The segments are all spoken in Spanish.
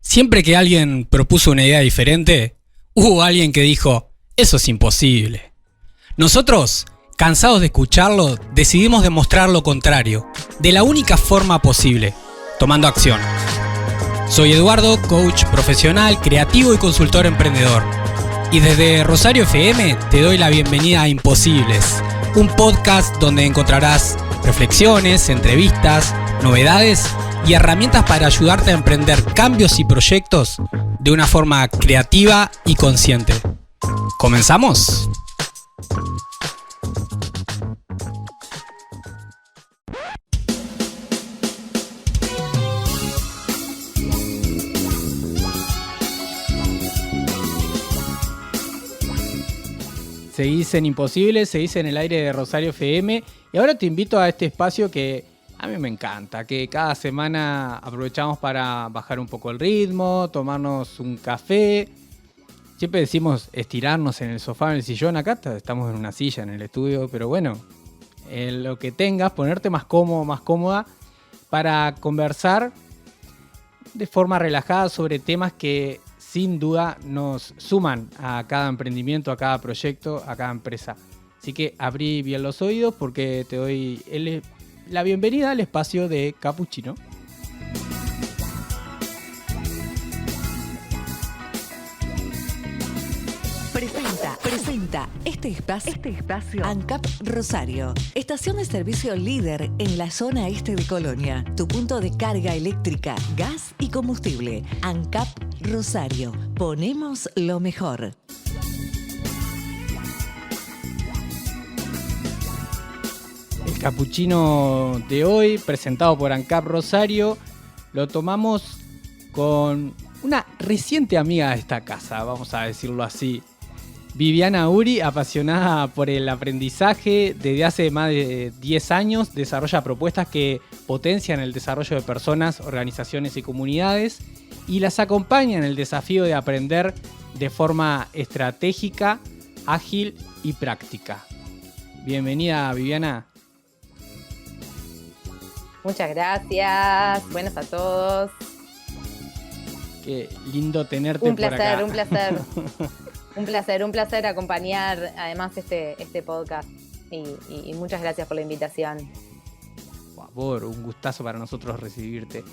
Siempre que alguien propuso una idea diferente, hubo alguien que dijo, eso es imposible. Nosotros, cansados de escucharlo, decidimos demostrar lo contrario, de la única forma posible, tomando acción. Soy Eduardo, coach profesional, creativo y consultor emprendedor. Y desde Rosario FM te doy la bienvenida a Imposibles, un podcast donde encontrarás reflexiones, entrevistas, novedades y herramientas para ayudarte a emprender cambios y proyectos de una forma creativa y consciente. ¿Comenzamos? Seguís en Imposibles, seguís en el aire de Rosario FM y ahora te invito a este espacio que a mí me encanta, que cada semana aprovechamos para bajar un poco el ritmo, tomarnos un café. Siempre decimos estirarnos en el sofá, en el sillón. Acá estamos en una silla en el estudio, pero bueno, en lo que tengas, ponerte más cómodo, más cómoda para conversar de forma relajada sobre temas que sin duda nos suman a cada emprendimiento, a cada proyecto, a cada empresa. Así que abrí bien los oídos porque te doy la bienvenida al espacio de Capuchino. Presenta este espacio ANCAP Rosario, estación de servicio líder en la zona este de Colonia, tu punto de carga eléctrica, gas y combustible. ANCAP Rosario, ponemos lo mejor. El capuchino de hoy, presentado por ANCAP Rosario, lo tomamos con una reciente amiga de esta casa, vamos a decirlo así. Viviana Uri, apasionada por el aprendizaje, desde hace más de 10 años desarrolla propuestas que potencian el desarrollo de personas, organizaciones y comunidades y las acompaña en el desafío de aprender de forma estratégica, ágil y práctica. Bienvenida, Viviana. Muchas gracias, buenos a todos. Qué lindo tenerte por acá. Un placer acompañar además este podcast y muchas gracias por la invitación. Por favor, un gustazo para nosotros recibirte.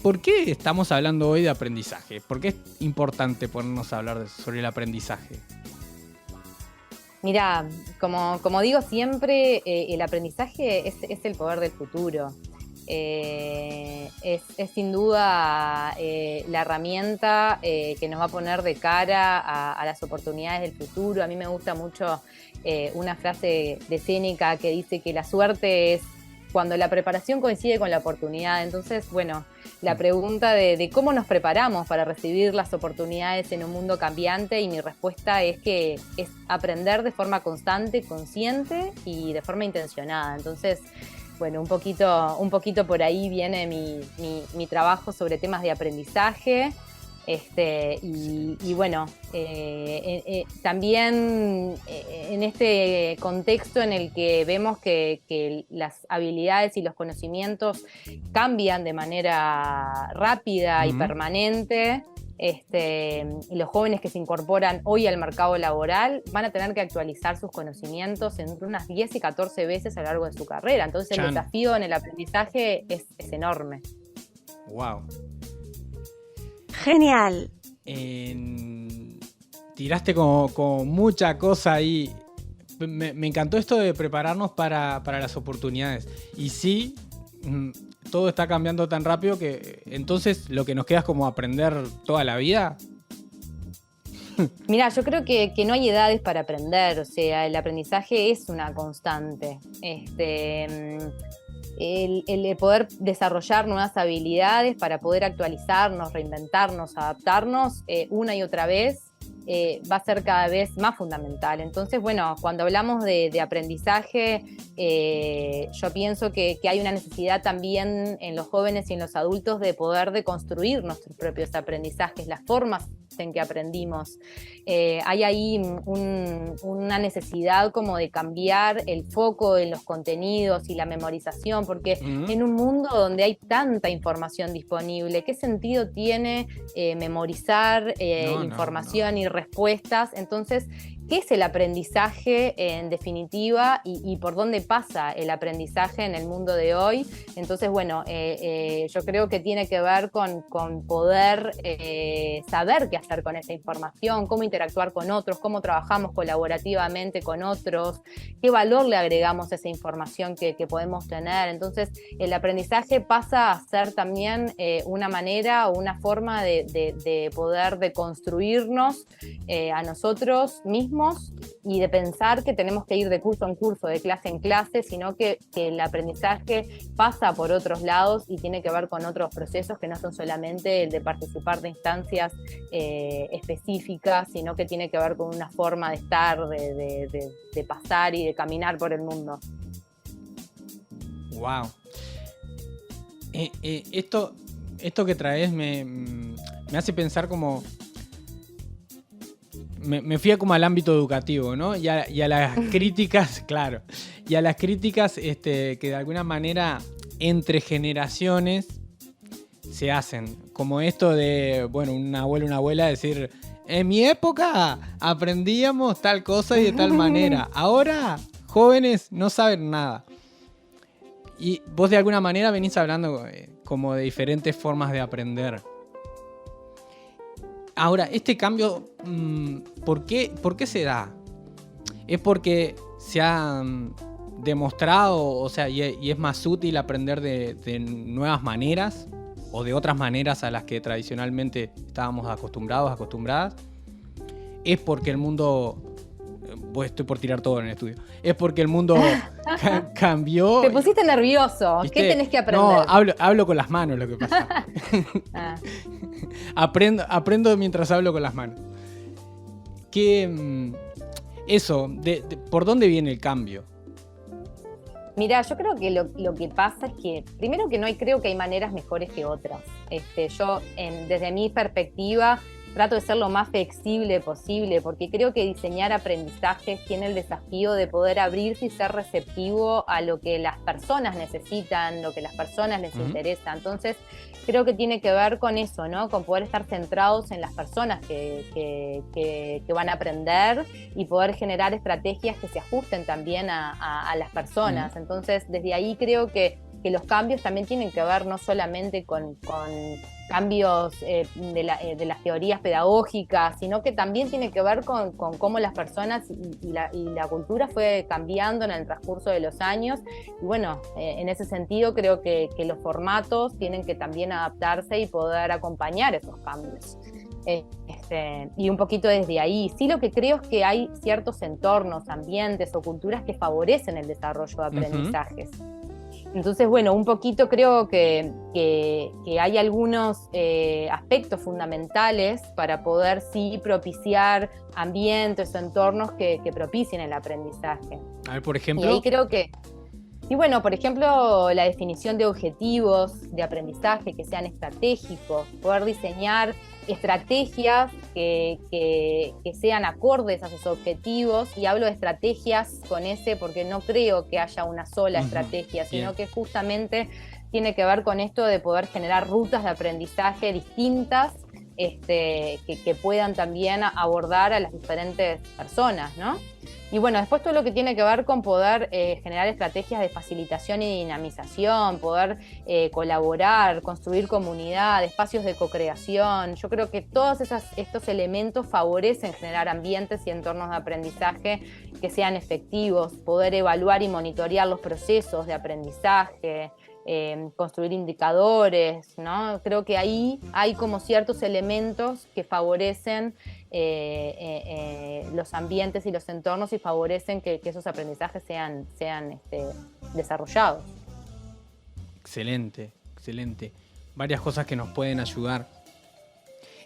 ¿Por qué estamos hablando hoy de aprendizaje? ¿Por qué es importante ponernos a hablar sobre el aprendizaje? Mira, como digo siempre, el aprendizaje es el poder del futuro. Es sin duda la herramienta que nos va a poner de cara a las oportunidades del futuro. A mí me gusta mucho una frase de Séneca que dice que la suerte es cuando la preparación coincide con la oportunidad. Entonces, bueno, la pregunta de cómo nos preparamos para recibir las oportunidades en un mundo cambiante, y mi respuesta es que es aprender de forma constante, consciente y de forma intencionada. Entonces, bueno, un poquito por ahí viene mi trabajo sobre temas de aprendizaje. Y bueno, también en este contexto en el que vemos que las habilidades y los conocimientos cambian de manera rápida y permanente. Los jóvenes que se incorporan hoy al mercado laboral van a tener que actualizar sus conocimientos entre unas 10 y 14 veces a lo largo de su carrera. Entonces el desafío en el aprendizaje es enorme. ¡Wow! Genial. Tiraste con mucha cosa ahí. Me encantó esto de prepararnos para las oportunidades. Y sí, todo está cambiando tan rápido que entonces lo que nos queda es como aprender toda la vida. Mira, yo creo que no hay edades para aprender. O sea, el aprendizaje es una constante. El poder desarrollar nuevas habilidades para poder actualizarnos, reinventarnos, adaptarnos una y otra vez va a ser cada vez más fundamental. Entonces, bueno, cuando hablamos de aprendizaje, yo pienso que hay una necesidad también en los jóvenes y en los adultos de poder deconstruir nuestros propios aprendizajes, las formas en que aprendimos. Hay ahí una necesidad como de cambiar el foco en los contenidos y la memorización, porque en un mundo donde hay tanta información disponible, ¿qué sentido tiene memorizar información y respuestas? Entonces, ¿qué es el aprendizaje en definitiva y por dónde pasa el aprendizaje en el mundo de hoy? Entonces, bueno, yo creo que tiene que ver con poder saber qué hacer con esa información, cómo interactuar con otros, cómo trabajamos colaborativamente con otros, qué valor le agregamos a esa información que podemos tener. Entonces, el aprendizaje pasa a ser también una manera o una forma de poder deconstruirnos a nosotros mismos y de pensar que tenemos que ir de curso en curso, de clase en clase, sino que el aprendizaje pasa por otros lados y tiene que ver con otros procesos que no son solamente el de participar de instancias específicas, sino que tiene que ver con una forma de estar, de pasar y de caminar por el mundo. Wow. Esto que traes me hace pensar como... Me fui como al ámbito educativo, ¿no? Y a las críticas, claro. Y a las críticas que de alguna manera entre generaciones se hacen. Como esto de, bueno, un abuelo, una abuela decir, en mi época aprendíamos tal cosa y de tal manera. Ahora, jóvenes no saben nada. Y vos de alguna manera venís hablando como de diferentes formas de aprender. Ahora, este cambio, ¿por qué se da? ¿Es porque se ha demostrado, o sea, y es más útil aprender de nuevas maneras o de otras maneras a las que tradicionalmente estábamos acostumbradas? ¿Es porque el mundo... Pues estoy por tirar todo en el estudio. ¿Es porque el mundo cambió? Te pusiste nervioso. ¿Viste? ¿Qué tenés que aprender? No, hablo con las manos, lo que pasa. Aprendo mientras hablo con las manos. Eso, ¿por dónde viene el cambio? Mirá, yo creo que lo que pasa es que, primero que creo que hay maneras mejores que otras. Yo, desde mi perspectiva, trato de ser lo más flexible posible, porque creo que diseñar aprendizajes tiene el desafío de poder abrirse y ser receptivo a lo que las personas necesitan, lo que las personas les interesa. Entonces, creo que tiene que ver con eso, ¿no? Con poder estar centrados en las personas que van a aprender y poder generar estrategias que se ajusten también a las personas. Entonces, desde ahí creo que los cambios también tienen que ver no solamente con cambios de las teorías pedagógicas, sino que también tiene que ver con cómo las personas y la cultura fue cambiando en el transcurso de los años. Y bueno, en ese sentido creo que los formatos tienen que también adaptarse y poder acompañar esos cambios. Y un poquito desde ahí. Sí, lo que creo es que hay ciertos entornos, ambientes o culturas que favorecen el desarrollo de aprendizajes. Entonces, bueno, un poquito creo que hay algunos aspectos fundamentales para poder sí propiciar ambientes o entornos que propicien el aprendizaje. A ver, por ejemplo. Y ahí creo que... Y bueno, por ejemplo, la definición de objetivos de aprendizaje que sean estratégicos, poder diseñar estrategias que sean acordes a sus objetivos, y hablo de estrategias con ese porque no creo que haya una sola estrategia, sino que justamente tiene que ver con esto de poder generar rutas de aprendizaje distintas que puedan también abordar a las diferentes personas, ¿no? Y bueno, después todo lo que tiene que ver con poder generar estrategias de facilitación y dinamización, poder colaborar, construir comunidad, espacios de co-creación. Yo creo que todos estos elementos favorecen generar ambientes y entornos de aprendizaje que sean efectivos, poder evaluar y monitorear los procesos de aprendizaje, construir indicadores, ¿no? Creo que ahí hay como ciertos elementos que favorecen los ambientes y los entornos y favorecen que esos aprendizajes sean desarrollados. Excelente, excelente. Varias cosas que nos pueden ayudar.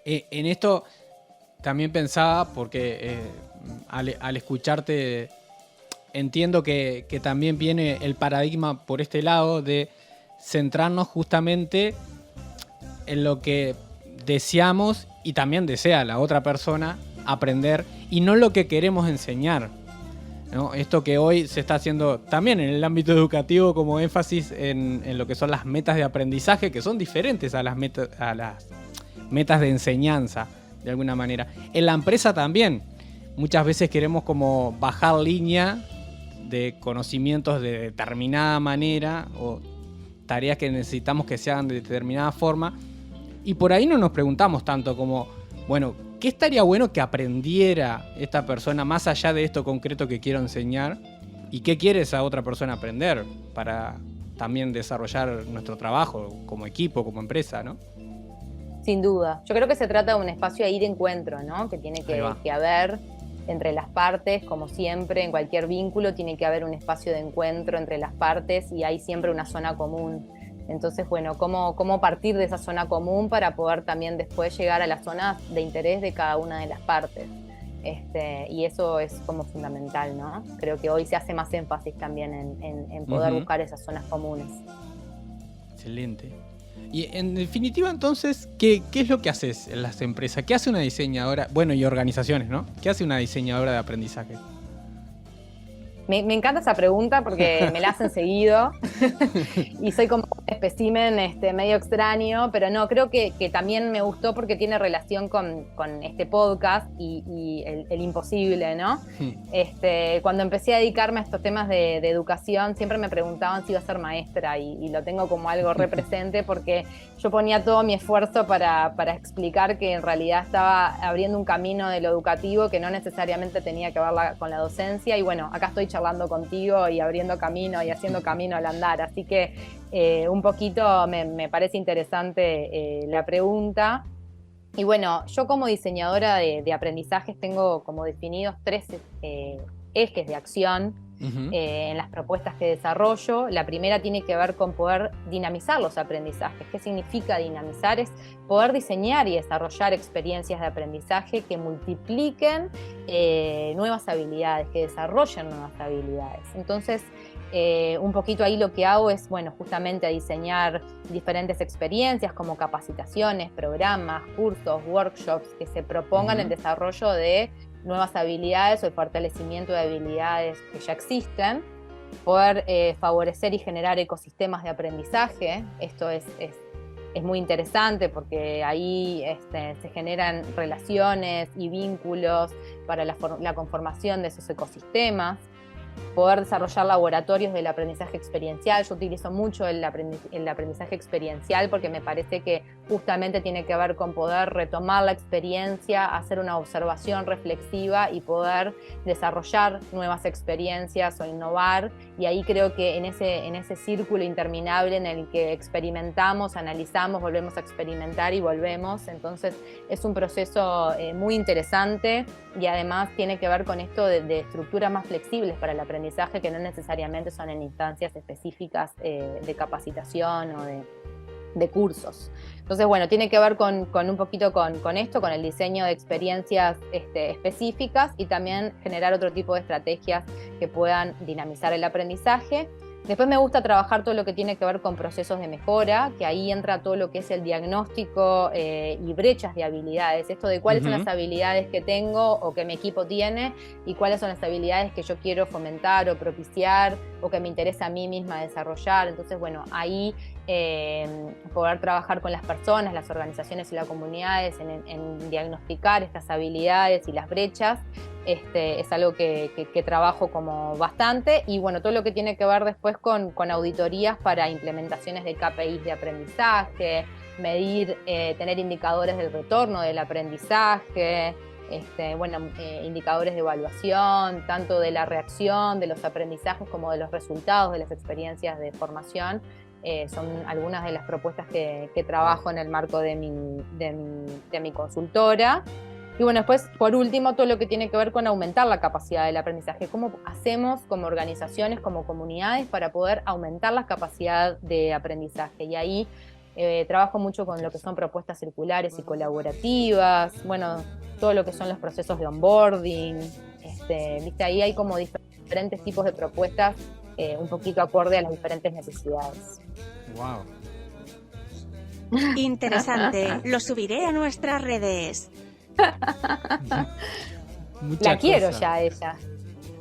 En esto, también pensaba, porque al escucharte entiendo que también viene el paradigma por este lado de centrarnos justamente en lo que deseamos y también desea la otra persona aprender y no lo que queremos enseñar, ¿no? Esto que hoy se está haciendo también en el ámbito educativo como énfasis en lo que son las metas de aprendizaje, que son diferentes a las metas de enseñanza, de alguna manera. En la empresa también, muchas veces queremos como bajar línea de conocimientos de determinada manera o tareas que necesitamos que se hagan de determinada forma, y por ahí no nos preguntamos tanto como, bueno, ¿qué estaría bueno que aprendiera esta persona más allá de esto concreto que quiero enseñar? ¿Y qué quiere esa otra persona aprender para también desarrollar nuestro trabajo como equipo, como empresa, ¿no? Sin duda. Yo creo que se trata de un espacio ahí de encuentro, ¿no? Que tiene que haber entre las partes, como siempre, en cualquier vínculo tiene que haber un espacio de encuentro entre las partes y hay siempre una zona común. Entonces, bueno, ¿cómo partir de esa zona común para poder también después llegar a las zonas de interés de cada una de las partes? Y eso es como fundamental, ¿no? Creo que hoy se hace más énfasis también en poder buscar esas zonas comunes. Excelente. Y en definitiva, entonces, ¿qué es lo que haces en las empresas? ¿Qué hace una diseñadora? Bueno, y organizaciones, ¿no? ¿Qué hace una diseñadora de aprendizaje? Me encanta esa pregunta porque me la hacen seguido y soy como un espécimen medio extraño, pero no, creo que también me gustó porque tiene relación con este podcast y el imposible, ¿no? Cuando empecé a dedicarme a estos temas de educación, siempre me preguntaban si iba a ser maestra y lo tengo como algo represente porque yo ponía todo mi esfuerzo para explicar que en realidad estaba abriendo un camino de lo educativo que no necesariamente tenía que ver con la docencia y bueno, acá estoy charlando contigo y abriendo camino y haciendo camino al andar, así que un poquito me parece interesante la pregunta. Y bueno, yo como diseñadora de aprendizajes tengo como definidos 3 ejes de acción en las propuestas que desarrollo. La primera tiene que ver con poder dinamizar los aprendizajes. ¿Qué significa dinamizar? Es poder diseñar y desarrollar experiencias de aprendizaje que multipliquen nuevas habilidades, que desarrollen nuevas habilidades. Entonces, un poquito ahí lo que hago es, bueno, justamente diseñar diferentes experiencias como capacitaciones, programas, cursos, workshops que se propongan el desarrollo de nuevas habilidades o el fortalecimiento de habilidades que ya existen, poder favorecer y generar ecosistemas de aprendizaje. Esto es muy interesante porque ahí se generan relaciones y vínculos para la conformación de esos ecosistemas. Poder desarrollar laboratorios del aprendizaje experiencial. Yo utilizo mucho el aprendizaje experiencial porque me parece que justamente tiene que ver con poder retomar la experiencia, hacer una observación reflexiva y poder desarrollar nuevas experiencias o innovar. Y ahí creo que en ese círculo interminable en el que experimentamos, analizamos, volvemos a experimentar y volvemos. Entonces es un proceso muy interesante y además tiene que ver con esto de estructuras más flexibles para el aprendizaje que no necesariamente son en instancias específicas de capacitación o de cursos. Entonces, bueno, tiene que ver con un poquito con esto, con el diseño de experiencias específicas y también generar otro tipo de estrategias que puedan dinamizar el aprendizaje. Después me gusta trabajar todo lo que tiene que ver con procesos de mejora, que ahí entra todo lo que es el diagnóstico y brechas de habilidades. Esto de cuáles son las habilidades que tengo o que mi equipo tiene y cuáles son las habilidades que yo quiero fomentar o propiciar o que me interesa a mí misma desarrollar. Entonces, bueno, ahí poder trabajar con las personas, las organizaciones y las comunidades en diagnosticar estas habilidades y las brechas. Es algo que trabajo como bastante y bueno, todo lo que tiene que ver después con auditorías para implementaciones de KPIs de aprendizaje, medir, tener indicadores del retorno del aprendizaje, indicadores de evaluación, tanto de la reacción, de los aprendizajes como de los resultados de las experiencias de formación. Son algunas de las propuestas que trabajo en el marco de mi consultora. Y bueno, después, por último, todo lo que tiene que ver con aumentar la capacidad del aprendizaje. ¿Cómo hacemos como organizaciones, como comunidades, para poder aumentar la capacidad de aprendizaje? Y ahí Trabajo mucho con lo que son propuestas circulares y colaborativas, bueno, todo lo que son los procesos de onboarding, ¿viste? Ahí hay como diferentes tipos de propuestas, un poquito acorde a las diferentes necesidades. Wow. Interesante, lo subiré a nuestras redes. La quiero ya a ella.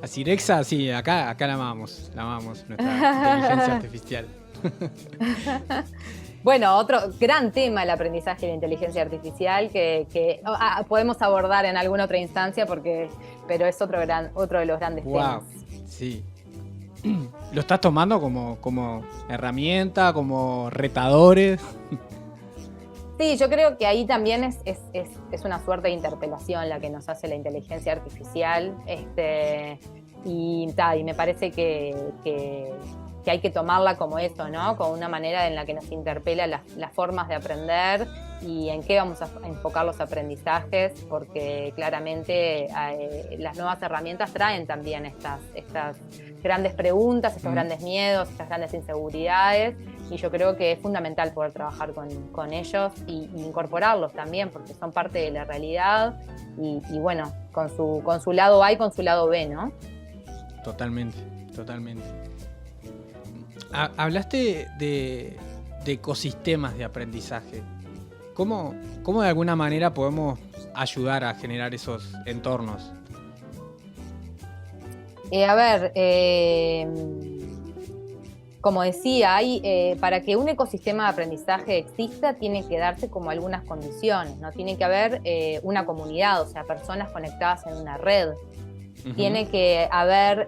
A Cirexa, sí, acá la amamos, nuestra inteligencia artificial. Bueno, otro gran tema, el aprendizaje de la inteligencia artificial, que podemos abordar en alguna otra instancia, pero es otro de los grandes temas. Sí. ¿Lo estás tomando como herramienta, como retadores? Sí, yo creo que ahí también es una suerte de interpelación la que nos hace la inteligencia artificial, y me parece que hay que tomarla como eso, ¿no? Como una manera en la que nos interpela las formas de aprender y en qué vamos a enfocar los aprendizajes, porque claramente las nuevas herramientas traen también estas grandes preguntas, estos grandes miedos, estas grandes inseguridades, y yo creo que es fundamental poder trabajar con ellos y incorporarlos también, porque son parte de la realidad y bueno, con su lado A y con su lado B, ¿no? Totalmente. Hablaste de ecosistemas de aprendizaje. ¿Cómo de alguna manera podemos ayudar a generar esos entornos? Como decía, para que un ecosistema de aprendizaje exista, tiene que darse como algunas condiciones, ¿no? Tiene que haber una comunidad, o sea, personas conectadas en una red. Uh-huh. Tiene que haber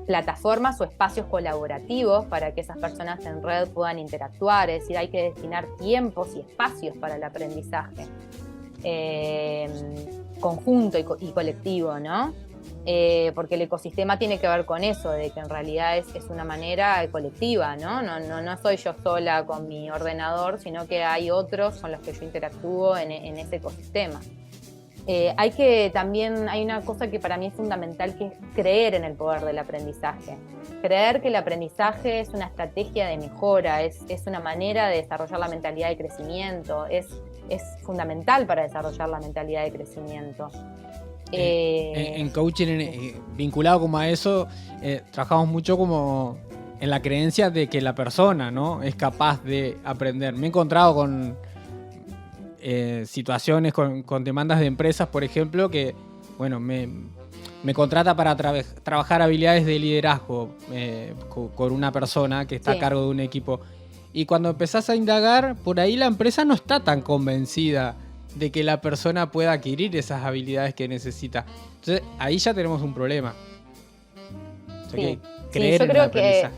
plataformas o espacios colaborativos para que esas personas en red puedan interactuar, es decir, hay que destinar tiempos y espacios para el aprendizaje conjunto y colectivo, ¿no? Porque el ecosistema tiene que ver con eso, de que en realidad es una manera colectiva, ¿no? No soy yo sola con mi ordenador, sino que hay otros con los que yo interactúo en ese ecosistema. Hay una cosa que para mí es fundamental, que es creer en el poder del aprendizaje. Creer que el aprendizaje es una estrategia de mejora, es una manera de desarrollar la mentalidad de crecimiento, es fundamental para desarrollar la mentalidad de crecimiento. En coaching, vinculado como a eso, trabajamos mucho como en la creencia de que la persona, ¿no?, es capaz de aprender. Me he encontrado con situaciones, con demandas de empresas, por ejemplo, que bueno, me contrata para trabajar habilidades de liderazgo con una persona que está a cargo de un equipo. Y cuando empezás a indagar, por ahí la empresa no está tan convencida de que la persona pueda adquirir esas habilidades que necesita. Entonces, ahí ya tenemos un problema. O sea, que creer en el aprendizaje.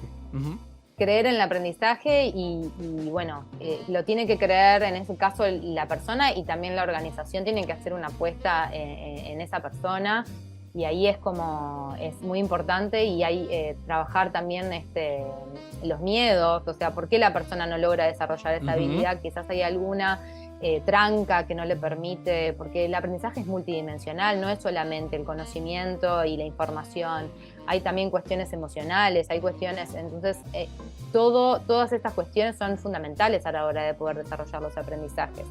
Creer en el aprendizaje y bueno, lo tiene que creer en ese caso la persona, y también la organización tiene que hacer una apuesta en esa persona, y ahí es muy importante, y hay trabajar también los miedos, o sea, ¿por qué la persona no logra desarrollar esa habilidad? Quizás hay alguna tranca que no le permite, porque el aprendizaje es multidimensional, no es solamente el conocimiento y la información, hay también cuestiones emocionales, hay cuestiones, entonces todas estas cuestiones son fundamentales a la hora de poder desarrollar los aprendizajes.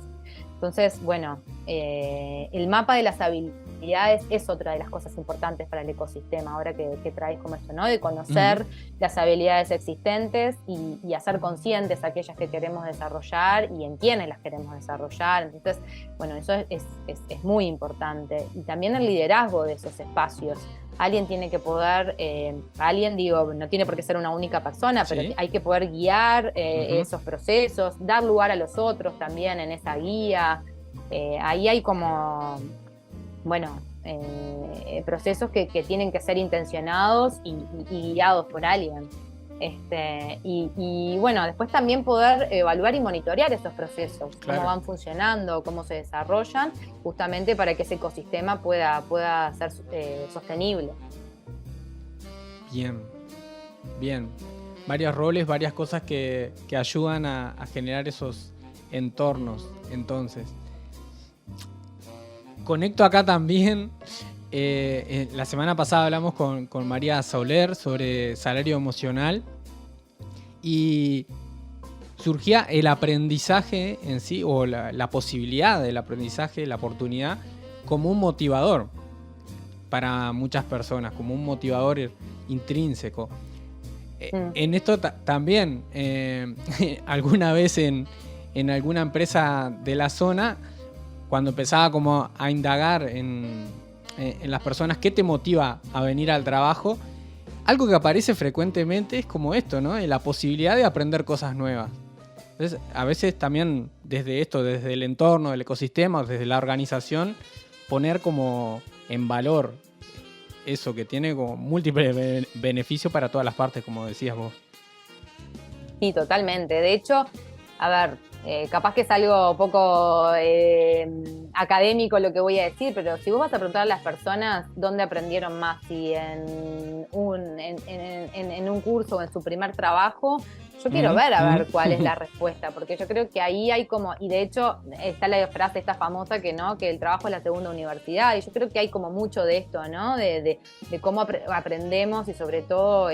Entonces, bueno, el mapa de las habilidades es otra de las cosas importantes para el ecosistema, ahora que traes como esto, ¿no? De conocer las habilidades existentes y hacer conscientes aquellas que queremos desarrollar y en quiénes las queremos desarrollar. Entonces, bueno, eso es muy importante. Y también el liderazgo de esos espacios. Alguien tiene que poder, no tiene por qué ser una única persona, pero hay que poder guiar esos procesos, dar lugar a los otros también en esa guía. Ahí hay como, bueno, procesos que tienen que ser intencionados y guiados por alguien. Y bueno, después también poder evaluar y monitorear esos procesos, claro, cómo van funcionando, cómo se desarrollan, justamente para que ese ecosistema pueda ser sostenible. Bien. Varios roles, varias cosas que ayudan a generar esos entornos. Entonces, conecto acá también. La semana pasada hablamos con María Soler sobre salario emocional, y surgía el aprendizaje en sí, o la posibilidad del aprendizaje, la oportunidad, como un motivador para muchas personas, como un motivador intrínseco. En esto también, alguna vez en alguna empresa de la zona, cuando empezaba como a indagar en las personas qué te motiva a venir al trabajo, algo que aparece frecuentemente es como esto, ¿no? La posibilidad de aprender cosas nuevas. Entonces, a veces también desde esto, desde el entorno, del ecosistema, desde la organización, poner como en valor eso que tiene como múltiples beneficios para todas las partes, como decías vos. Sí, totalmente. De hecho, a ver, capaz que es algo poco académico lo que voy a decir, pero si vos vas a preguntar a las personas dónde aprendieron más, si en un curso o en su primer trabajo, yo quiero ver cuál es la respuesta, porque yo creo que ahí hay como, y de hecho está la frase esta famosa que el trabajo es la segunda universidad, y yo creo que hay como mucho de esto, ¿no? De cómo aprendemos y sobre todo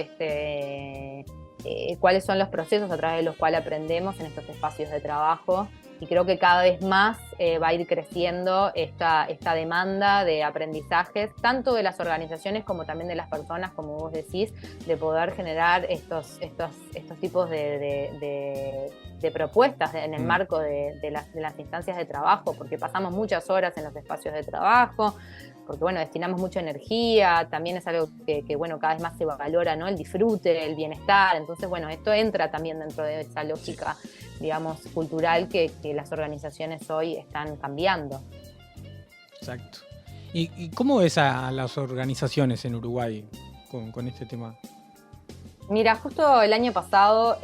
cuáles son los procesos a través de los cuales aprendemos en estos espacios de trabajo. Y creo que cada vez más va a ir creciendo esta demanda de aprendizajes, tanto de las organizaciones como también de las personas, como vos decís, de poder generar estos tipos de propuestas en el marco de las instancias de trabajo, porque pasamos muchas horas en los espacios de trabajo, porque destinamos mucha energía, también es algo que cada vez más se valora, ¿no? El disfrute, el bienestar, entonces esto entra también dentro de esa lógica, digamos, cultural que las organizaciones hoy están cambiando. Exacto. ¿Y cómo ves a las organizaciones en Uruguay con este tema? Mira, justo el año pasado,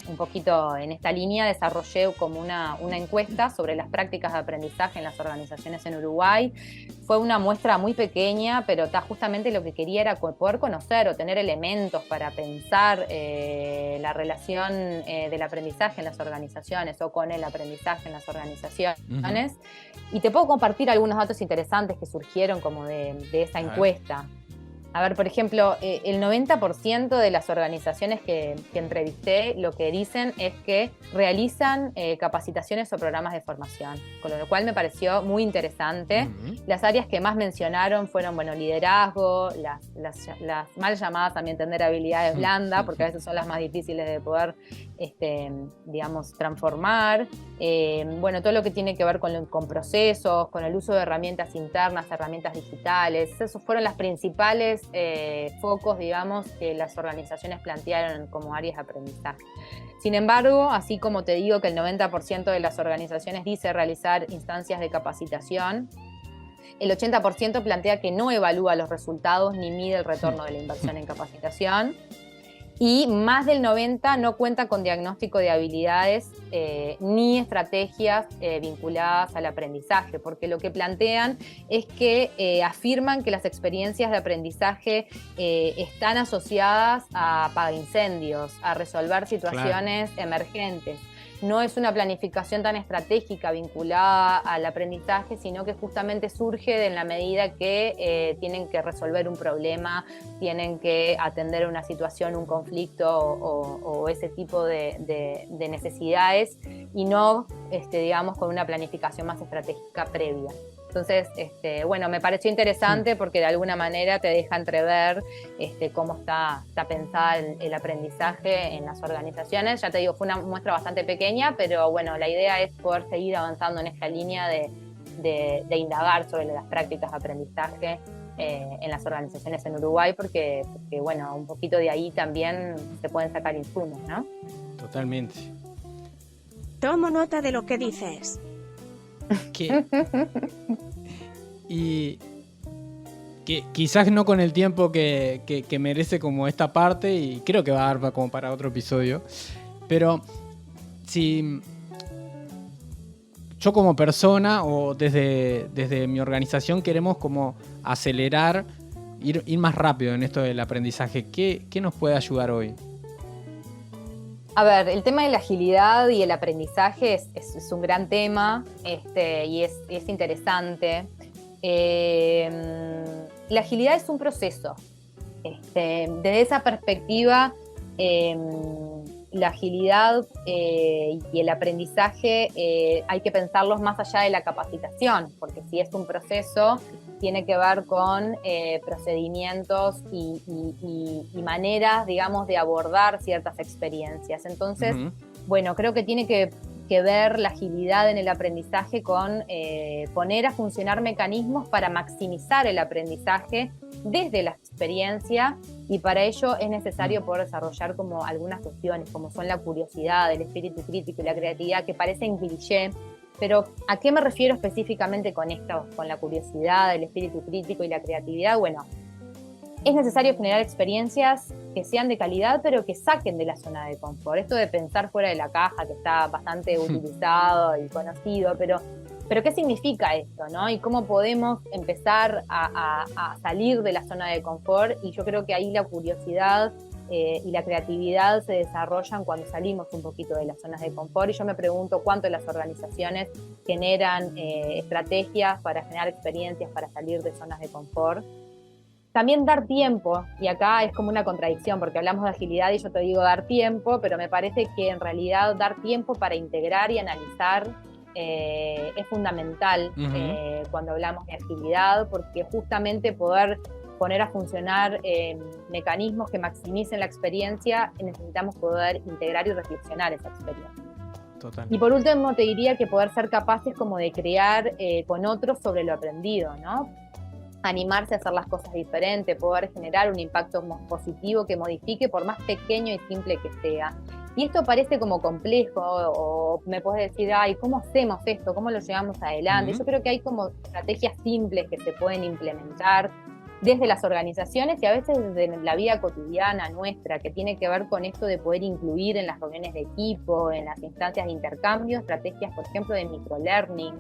un poquito en esta línea, desarrollé como una encuesta sobre las prácticas de aprendizaje en las organizaciones en Uruguay. Fue una muestra muy pequeña, pero justamente lo que quería era poder conocer o tener elementos para pensar la relación del aprendizaje en las organizaciones o con el aprendizaje en las organizaciones. Y te puedo compartir algunos datos interesantes que surgieron como de esa encuesta. A ver, por ejemplo, el 90% de las organizaciones que entrevisté lo que dicen es que realizan capacitaciones o programas de formación, con lo cual me pareció muy interesante. Las áreas que más mencionaron fueron, liderazgo, las mal llamadas, a mi entender, habilidades blandas, porque a veces son las más difíciles de poder, digamos, transformar. Todo lo que tiene que ver con procesos, con el uso de herramientas internas, herramientas digitales. Esos fueron las principales focos, digamos, que las organizaciones plantearon como áreas de aprendizaje. Sin embargo, así como te digo que el 90% de las organizaciones dice realizar instancias de capacitación, el 80% plantea que no evalúa los resultados ni mide el retorno de la inversión en capacitación. Y más del 90% no cuenta con diagnóstico de habilidades ni estrategias vinculadas al aprendizaje, porque lo que plantean es que afirman que las experiencias de aprendizaje están asociadas a apagar incendios, a resolver situaciones emergentes. No es una planificación tan estratégica vinculada al aprendizaje, sino que justamente surge en la medida que tienen que resolver un problema, tienen que atender una situación, un conflicto o ese tipo de necesidades, y no, digamos, con una planificación más estratégica previa. Entonces, me pareció interesante porque de alguna manera te deja entrever cómo está pensada el aprendizaje en las organizaciones. Ya te digo, fue una muestra bastante pequeña, pero la idea es poder seguir avanzando en esta línea de indagar sobre las prácticas de aprendizaje en las organizaciones en Uruguay, porque un poquito de ahí también se pueden sacar insumos, ¿no? Totalmente. Tomo nota de lo que dices. Y que quizás no con el tiempo que merece como esta parte, y creo que va a dar como para otro episodio, pero si yo como persona o desde mi organización queremos como acelerar, ir más rápido en esto del aprendizaje, ¿qué nos puede ayudar hoy? A ver, el tema de la agilidad y el aprendizaje es un gran tema y es interesante. La agilidad es un proceso. Desde esa perspectiva, la agilidad y el aprendizaje hay que pensarlos más allá de la capacitación, porque si es un proceso, tiene que ver con procedimientos y maneras, digamos, de abordar ciertas experiencias. Entonces, bueno, creo que tiene que ver la agilidad en el aprendizaje con poner a funcionar mecanismos para maximizar el aprendizaje desde la experiencia, y para ello es necesario poder desarrollar como algunas cuestiones, como son la curiosidad, el espíritu crítico y la creatividad, que parecen cliché, pero ¿a qué me refiero específicamente con esto, con la curiosidad, el espíritu crítico y la creatividad? Bueno, es necesario generar experiencias que sean de calidad, pero que saquen de la zona de confort. Esto de pensar fuera de la caja, que está bastante utilizado y conocido, pero ¿qué significa esto, no? Y cómo podemos empezar a salir de la zona de confort, y yo creo que ahí la curiosidad y la creatividad se desarrollan cuando salimos un poquito de las zonas de confort, y yo me pregunto cuánto las organizaciones generan estrategias para generar experiencias para salir de zonas de confort. También dar tiempo, y acá es como una contradicción, porque hablamos de agilidad y yo te digo dar tiempo, pero me parece que en realidad dar tiempo para integrar y analizar es fundamental cuando hablamos de agilidad, porque justamente poder poner a funcionar mecanismos que maximicen la experiencia, necesitamos poder integrar y reflexionar esa experiencia. Total. Y por último te diría que poder ser capaces como de crear con otros sobre lo aprendido, ¿no? Animarse a hacer las cosas diferentes, poder generar un impacto positivo que modifique por más pequeño y simple que sea. Y esto parece como complejo, o me puedes decir, ay, ¿cómo hacemos esto? ¿Cómo lo llevamos adelante? Yo creo que hay como estrategias simples que se pueden implementar desde las organizaciones y a veces desde la vida cotidiana nuestra, que tiene que ver con esto de poder incluir en las reuniones de equipo, en las instancias de intercambio, estrategias, por ejemplo, de microlearning,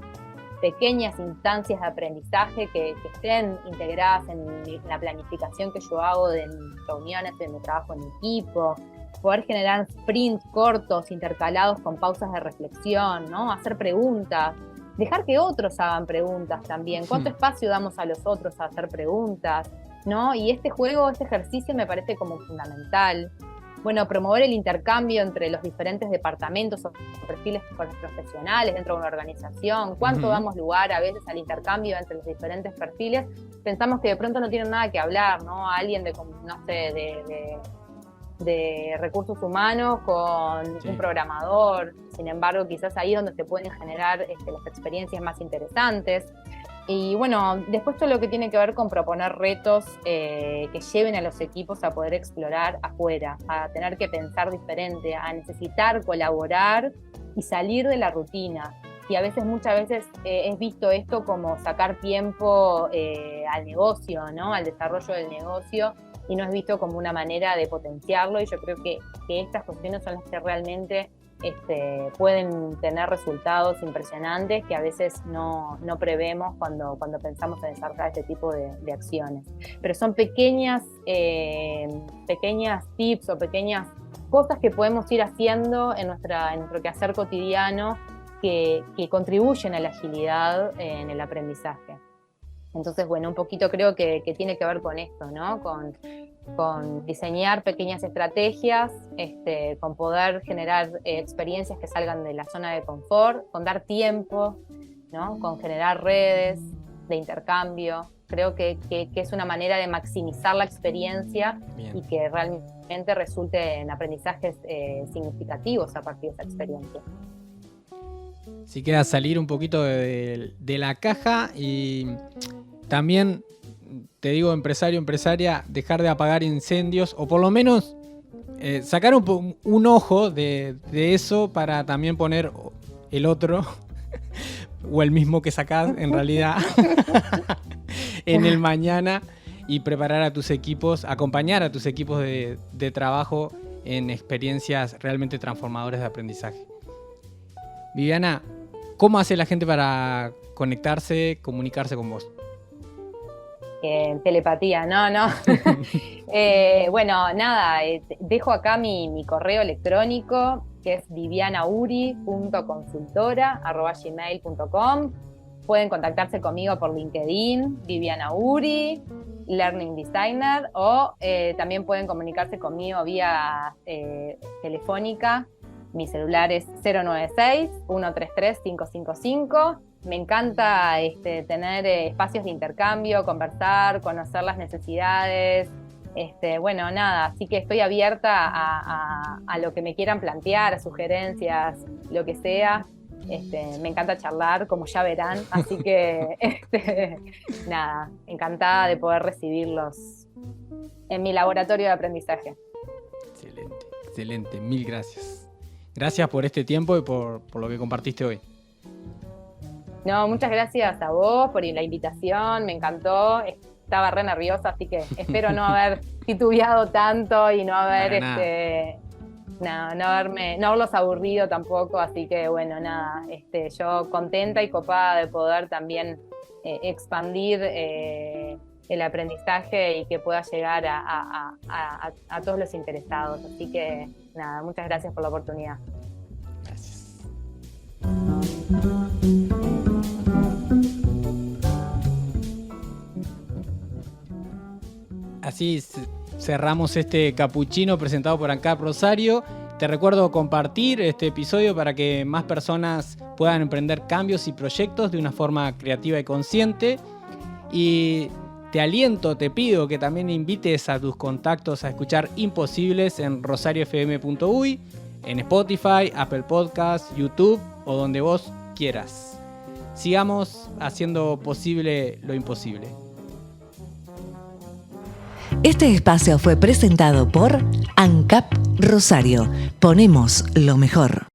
pequeñas instancias de aprendizaje que estén integradas en la planificación que yo hago de reuniones, de mi trabajo en equipo, poder generar sprints cortos, intercalados con pausas de reflexión, ¿no? Hacer preguntas, dejar que otros hagan preguntas también. ¿Cuánto espacio damos a los otros a hacer preguntas, ¿no? Y este juego, este ejercicio me parece como fundamental. Bueno, promover el intercambio entre los diferentes departamentos o perfiles profesionales dentro de una organización. ¿Cuánto damos lugar a veces al intercambio entre los diferentes perfiles? Pensamos que de pronto no tienen nada que hablar, ¿no? Alguien de, no sé, de recursos humanos con un programador. Sin embargo, quizás ahí es donde se pueden generar las experiencias más interesantes. Y bueno, después todo lo que tiene que ver con proponer retos que lleven a los equipos a poder explorar afuera, a tener que pensar diferente, a necesitar colaborar y salir de la rutina. Y a veces, muchas veces, es visto esto como sacar tiempo al negocio, ¿no? Al desarrollo del negocio, y no es visto como una manera de potenciarlo, y yo creo que estas cuestiones son las que realmente pueden tener resultados impresionantes que a veces no prevemos cuando pensamos en desarrollar este tipo de acciones. Pero son pequeñas tips o pequeñas cosas que podemos ir haciendo en nuestro quehacer cotidiano que contribuyen a la agilidad en el aprendizaje. Entonces, bueno, un poquito creo que tiene que ver con esto, ¿no? Con diseñar pequeñas estrategias, con poder generar experiencias que salgan de la zona de confort, con dar tiempo, ¿no? Con generar redes de intercambio. Creo que es una manera de maximizar la experiencia. Bien. Y que realmente resulte en aprendizajes significativos a partir de esa experiencia. Si queda salir un poquito de la caja, y también te digo, empresario, empresaria, dejar de apagar incendios, o por lo menos sacar un ojo de eso para también poner el otro, o el mismo que sacás en realidad, en el mañana, y preparar a tus equipos, acompañar a tus equipos de trabajo en experiencias realmente transformadoras de aprendizaje. Viviana, ¿cómo hace la gente para conectarse, comunicarse con vos? Telepatía, no. Bueno, nada, dejo acá mi correo electrónico, que es vivianauri.consultora@gmail.com. pueden contactarse conmigo por LinkedIn, Viviana Uri, Learning Designer, o también pueden comunicarse conmigo vía telefónica. Mi celular es 096-133-555. Me encanta tener espacios de intercambio, conversar, conocer las necesidades. Bueno, nada, así que estoy abierta a lo que me quieran plantear, a sugerencias, lo que sea. Me encanta charlar, como ya verán, así que nada, encantada de poder recibirlos en mi laboratorio de aprendizaje. Excelente, excelente, mil gracias. Gracias por este tiempo y por lo que compartiste hoy. No, muchas gracias a vos por la invitación, me encantó. Estaba re nerviosa, así que espero no haber titubeado tanto y no haber no haberlos aburrido tampoco, así que bueno, nada, yo contenta y copada de poder también expandir el aprendizaje y que pueda llegar a todos los interesados, así que nada, muchas gracias por la oportunidad. Gracias. Así cerramos este capuchino presentado por ANCAP Rosario. Te recuerdo compartir este episodio para que más personas puedan emprender cambios y proyectos de una forma creativa y consciente. Y te pido que también invites a tus contactos a escuchar Imposibles en rosariofm.uy, en Spotify, Apple Podcasts, YouTube o donde vos quieras. Sigamos haciendo posible lo imposible. Este espacio fue presentado por ANCAP Rosario. Ponemos lo mejor.